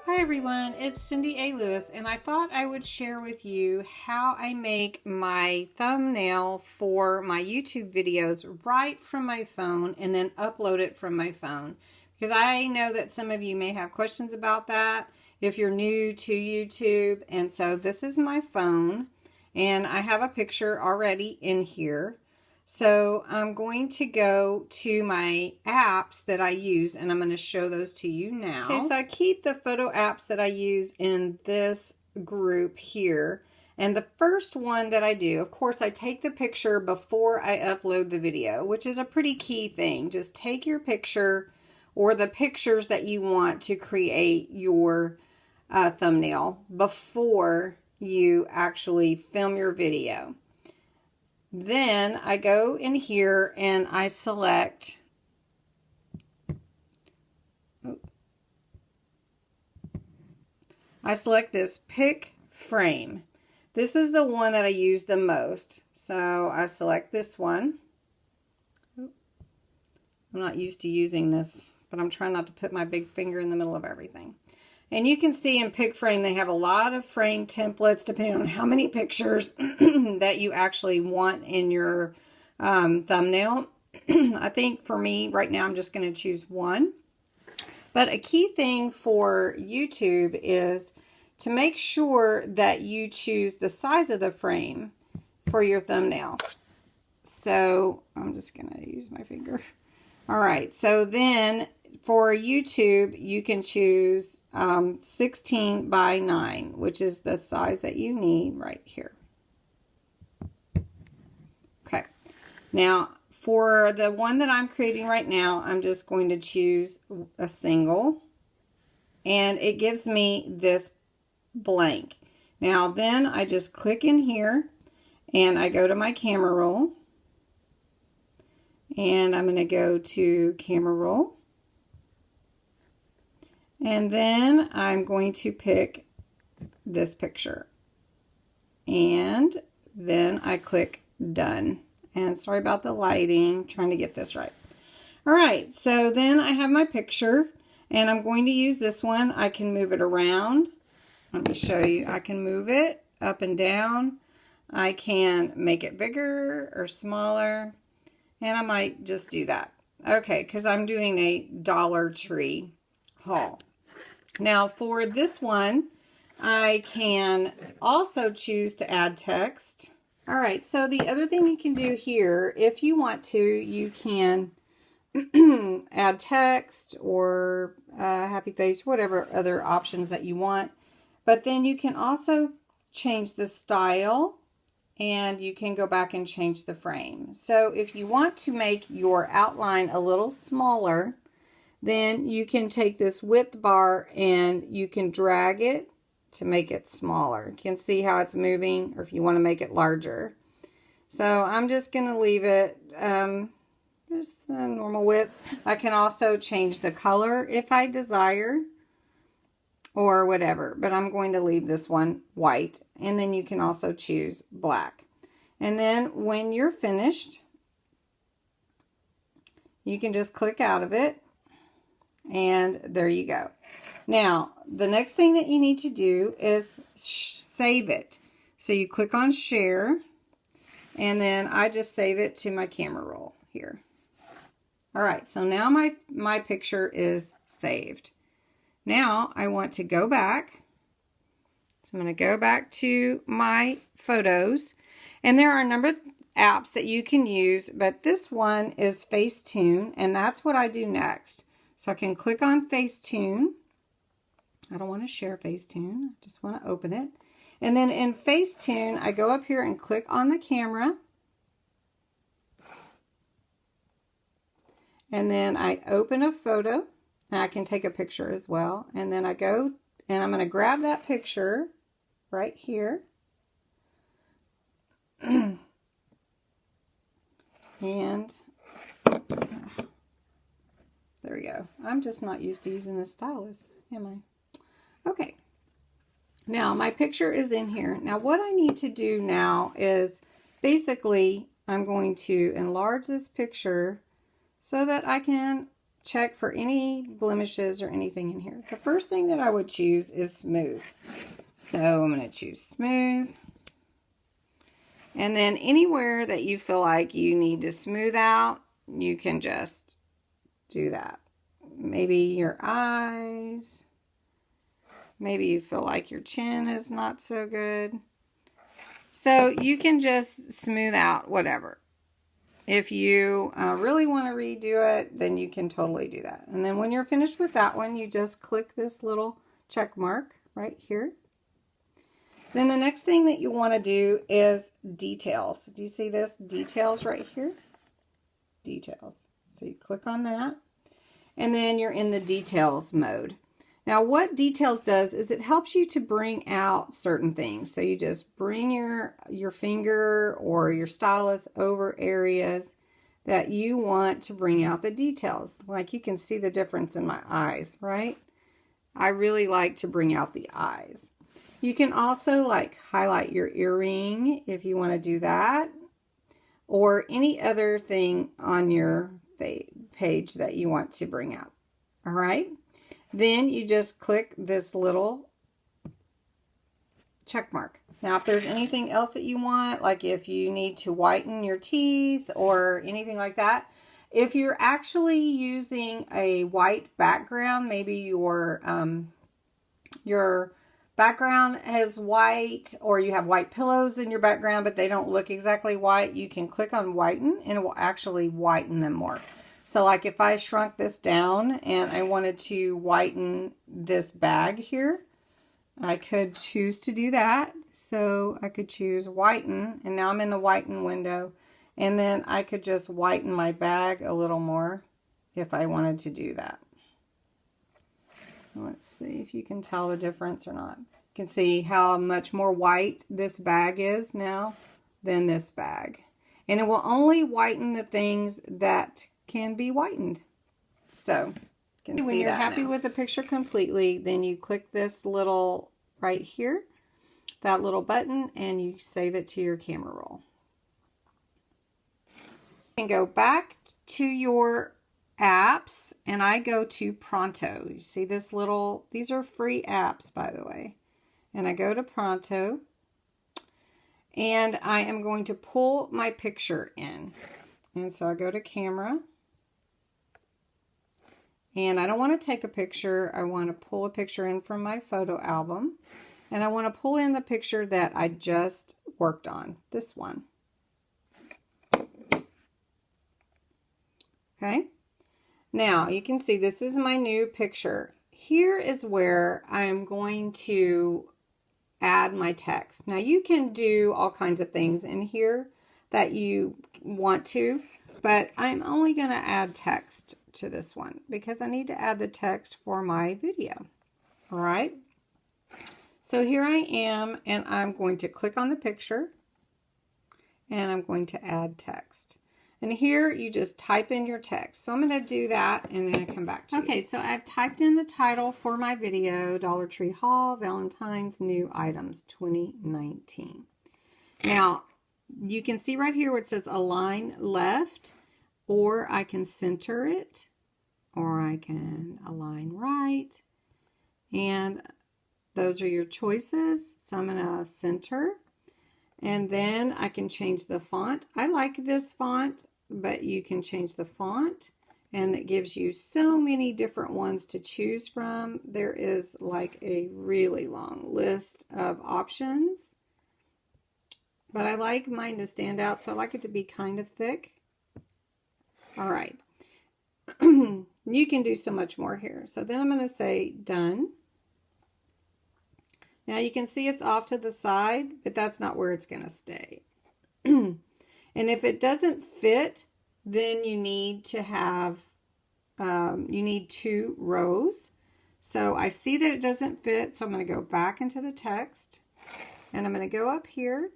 Hi everyone, it's Cindy A. Lewis, and I thought I would share with you how I make my thumbnail for my YouTube videos right from my phone and then upload it from my phone. Because I know that some of you may have questions about that if you're new to YouTube. And so this is my phone, and I have a picture already in here. So I'm going to go to my apps that I use, and I'm going to show those to you now. Okay, so I keep the photo apps that I use in this group here. And the first one that I do, of course, I take the picture before I upload the video, which is a pretty key thing. Just take your picture or the pictures that you want to create your thumbnail before you actually film your video. Then I go in here and I select this pick frame. This is the one that I use the most. So I select this one. I'm not used to using this, but I'm trying not to put my big finger in the middle of everything. And you can see in pick frame, they have a lot of frame templates depending on how many pictures that you actually want in your thumbnail. I think for me right now, I'm just going to choose one. But a key thing for YouTube is to make sure that you choose the size of the frame for your thumbnail. So I'm just going to use my finger. All right, so then for YouTube, you can choose 16 by 9, which is the size that you need right here. Okay, now for the one that I'm creating right now, I'm just going to choose a single, and it gives me this blank. Now then I just click in here, and I go to my camera roll, and I'm going to go to camera roll. And then I'm going to pick this picture. And then I click done. And sorry about the lighting, trying to get this right. All right, so then I have my picture, and I'm going to use this one. I can move it around. Let me show you. I can move it up and down. I can make it bigger or smaller. And I might just do that. Okay, because I'm doing a Dollar Tree haul. Now for this one, I can also choose to add text. All right, so the other thing you can do here, if you want to, you can add text or happy face, whatever other options that you want. But then you can also change the style, and you can go back and change the frame. So if you want to make your outline a little smaller, then you can take this width bar and you can drag it to make it smaller. You can see how it's moving, or if you want to make it larger. So I'm just going to leave it just the normal width. I can also change the color if I desire, or whatever, but I'm going to leave this one white, and then you can also choose black. And then when you're finished, you can just click out of it, and there you go. Now, the next thing that you need to do is save it. So you click on share, and then I just save it to my camera roll here. All right, so now my picture is saved. Now I want to go back. So I'm going to go back to my photos, and there are a number of apps that you can use, but this one is Facetune, and that's what I do next. So I can click on Facetune. I don't want to share Facetune, I just want to open it. And then in Facetune, I go up here and click on the camera. And then I open a photo. And I can take a picture as well. And then I go, and I'm going to grab that picture right here. And there we go. I'm just not used to using this stylus, am I? Okay. Now my picture is in here. Now what I need to do now is basically I'm going to enlarge this picture so that I can check for any blemishes or anything in here. The first thing that I would choose is smooth. So I'm going to choose smooth. And then anywhere that you feel like you need to smooth out, you can just do that. Maybe your eyes. Maybe you feel like your chin is not so good. So you can just smooth out whatever. If you really want to redo it, then you can totally do that. And then when you're finished with that one, you just click this little check mark right here. Then the next thing that you want to do is details. Do you see this? Details right here. Details. So you click on that. And then you're in the details mode. Now what details does is it helps you to bring out certain things. So you just bring your finger or your stylus over areas that you want to bring out the details. Like you can see the difference in my eyes, right? I really like to bring out the eyes. You can also like highlight your earring if you want to do that, or any other thing on your page that you want to bring out. All right. Then you just click this little check mark. Now, if there's anything else that you want, like if you need to whiten your teeth or anything like that, if you're actually using a white background, maybe your background is white, or you have white pillows in your background, but they don't look exactly white, you can click on whiten and it will actually whiten them more. So like if I shrunk this down and I wanted to whiten this bag here, I could choose to do that. So I could choose whiten, and now I'm in the whiten window. And then I could just whiten my bag a little more if I wanted to do that. Let's see if you can tell the difference or not. You can see how much more white this bag is now than this bag. And it will only whiten the things that can be whitened. So you can when you're happy with the picture completely, then you click this little right here, that little button, and you save it to your camera roll. You can go back to your apps, and I go to Pronto. You see this little, these are free apps, by the way. And I go to Pronto, and I am going to pull my picture in. And so I go to camera, and I don't want to take a picture. I want to pull a picture in from my photo album, and I want to pull in the picture that I just worked on, this one. Okay. Now you can see this is my new picture. Here is where I'm going to add my text. Now you can do all kinds of things in here that you want to, but I'm only going to add text to this one because I need to add the text for my video. All right. So here I am, and I'm going to click on the picture, and I'm going to add text. And here you just type in your text. So I'm going to do that, and then I come back to you. Okay, so I've typed in the title for my video, Dollar Tree Haul, Valentine's New Items 2019. Now, you can see right here where it says align left, or I can center it, or I can align right. And those are your choices. So I'm going to center. And then I can change the font. I like this font, but you can change the font, and it gives you so many different ones to choose from. There is like a really long list of options, but I like mine to stand out, so I like it to be kind of thick. All right. You can do so much more here. So then I'm going to say done. Now you can see it's off to the side, but that's not where it's going to stay. And if it doesn't fit, then you need to have, you need 2 rows. So I see that it doesn't fit, so I'm going to go back into the text, and I'm going to go up here,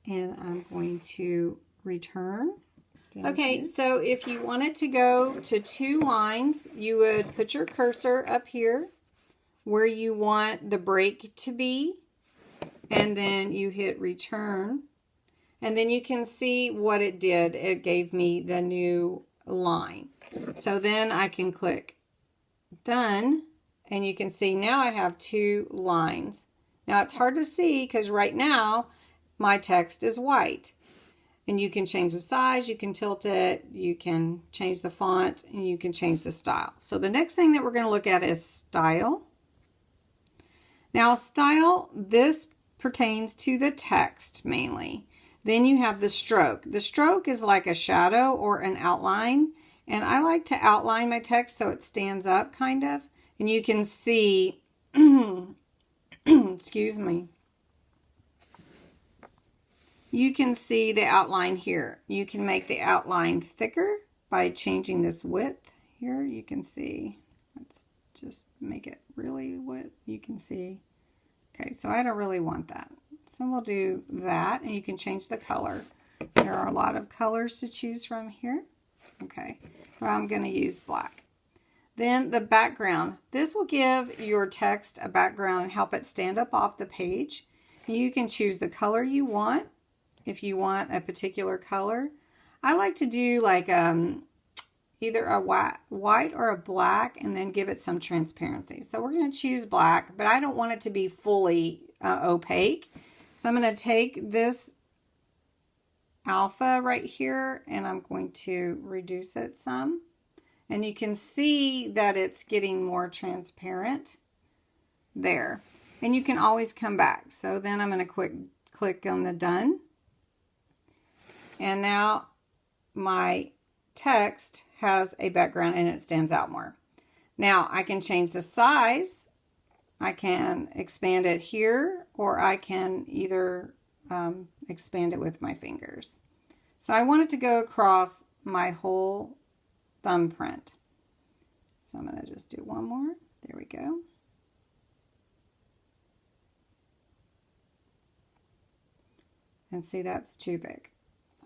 and I'm going to return. Okay, so if you wanted to go to 2 lines, you would put your cursor up here where you want the break to be, and then you hit return, and then you can see what it did. It gave me the new line. So then I can click done, and you can see now I have 2 lines. Now it's hard to see because right now my text is white. And you can change the size, you can tilt it, you can change the font, and you can change the style. So the next thing that we're going to look at is style. Now style, this pertains to the text mainly. Then you have the stroke. The stroke is like a shadow or an outline. And I like to outline my text so it stands up kind of. And you can see, excuse me. You can see the outline here. You can make the outline thicker by changing this width here. You can see, let's just make it really what you can see. Okay, so I don't really want that. So we'll do that, and you can change the color. There are a lot of colors to choose from here. Okay, well, I'm going to use black. Then the background. This will give your text a background and help it stand up off the page. You can choose the color you want. If you want a particular color, I like to do like either a white or a black and then give it some transparency. So we're going to choose black, but I don't want it to be fully opaque. So I'm going to take this alpha right here and I'm going to reduce it some. And you can see that it's getting more transparent there. And you can always come back. So then I'm going to click on the done. And now my text has a background and it stands out more. Now I can change the size. I can expand it here, or I can either expand it with my fingers. So I want it to go across my whole thumbprint. So I'm going to just do one more. There we go. And see, that's too big.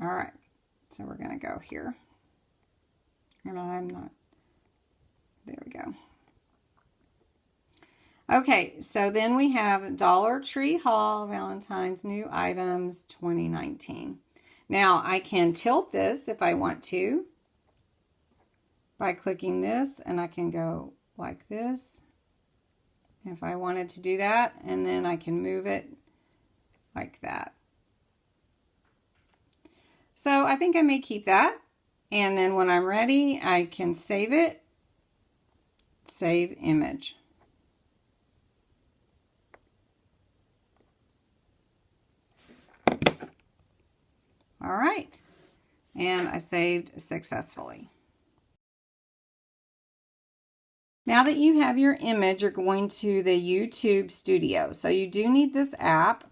All right, so we're going to go here. And I'm not. There we go. Okay, so then we have Dollar Tree Haul, Valentine's New Items 2019. Now, I can tilt this if I want to by clicking this, and I can go like this if I wanted to do that, and then I can move it like that. So I think I may keep that. And then when I'm ready, I can save it. Save image. All right. And I saved successfully. Now that you have your image, you're going to the YouTube Studio. So you do need this app.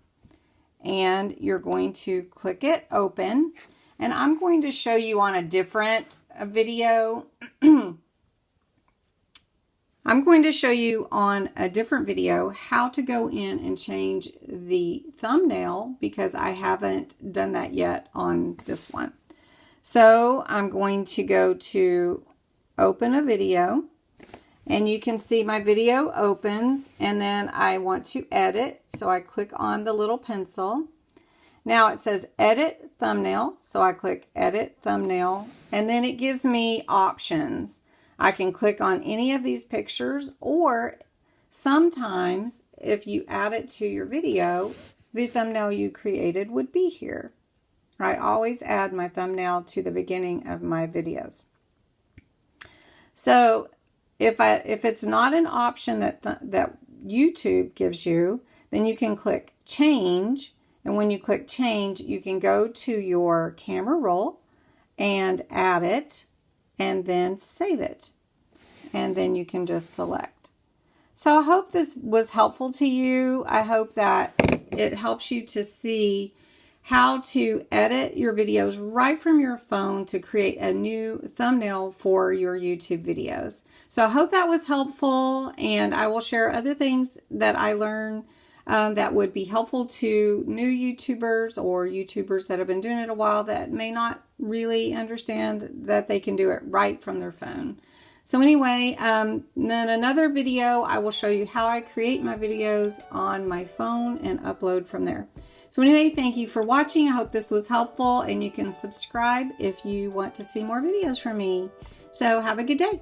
And you're going to click it open. And I'm going to show you on a different video. I'm going to show you on a different video how to go in and change the thumbnail because I haven't done that yet on this one. So I'm going to go to open a video. And you can see my video opens, and then I want to edit. So I click on the little pencil. Now it says edit thumbnail. So I click edit thumbnail, and then it gives me options. I can click on any of these pictures, or sometimes if you add it to your video, the thumbnail you created would be here. I always add my thumbnail to the beginning of my videos. So if it's not an option that YouTube gives you, then you can click change. And when you click change, you can go to your camera roll and add it and then save it. And then you can just select. So I hope this was helpful to you. I hope that it helps you to see how to edit your videos right from your phone to create a new thumbnail for your YouTube videos. So I hope that was helpful, and I will share other things that I learned that would be helpful to new YouTubers or YouTubers that have been doing it a while that may not really understand that they can do it right from their phone. So anyway, then another video, I will show you how I create my videos on my phone and upload from there. So anyway, thank you for watching. I hope this was helpful, and you can subscribe if you want to see more videos from me. So have a good day.